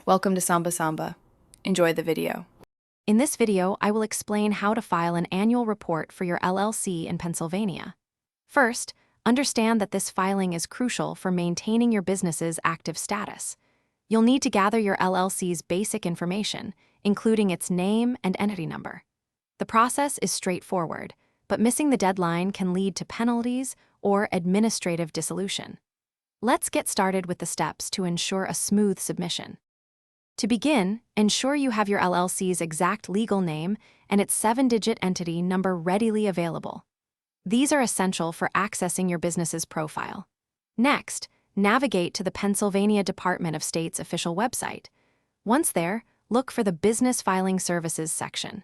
Welcome to Samba Samba. Enjoy the video. In this video, I will explain how to file an annual report for your LLC in Pennsylvania. First, understand that this filing is crucial for maintaining your business's active status. You'll need to gather your LLC's basic information, including its name and entity number. The process is straightforward, but missing the deadline can lead to penalties or administrative dissolution. Let's get started with the steps to ensure a smooth submission. To begin, ensure you have your LLC's exact legal name and its 7-digit entity number readily available. These are essential for accessing your business's profile. Next, navigate to the Pennsylvania Department of State's official website. Once there, look for the Business Filing Services section.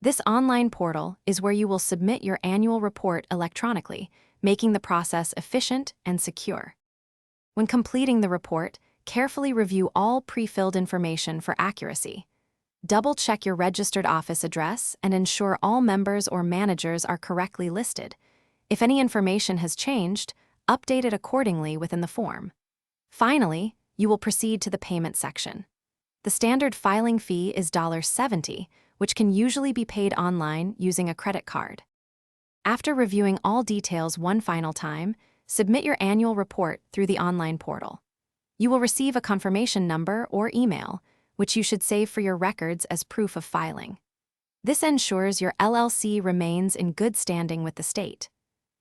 This online portal is where you will submit your annual report electronically, making the process efficient and secure. When completing the report, carefully review all pre-filled information for accuracy. Double-check your registered office address and ensure all members or managers are correctly listed. If any information has changed, update it accordingly within the form. Finally, you will proceed to the payment section. The standard filing fee is $70, which can usually be paid online using a credit card. After reviewing all details one final time, submit your annual report through the online portal. You will receive a confirmation number or email, which you should save for your records as proof of filing. This ensures your LLC remains in good standing with the state.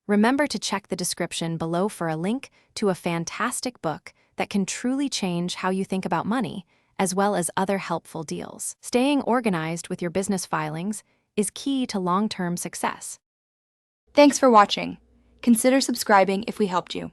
Remember to check the description below for a link to a fantastic book that can truly change how you think about money, as well as other helpful deals. Staying organized with your business filings is key to long-term success. Thanks for watching. Consider subscribing if we helped you.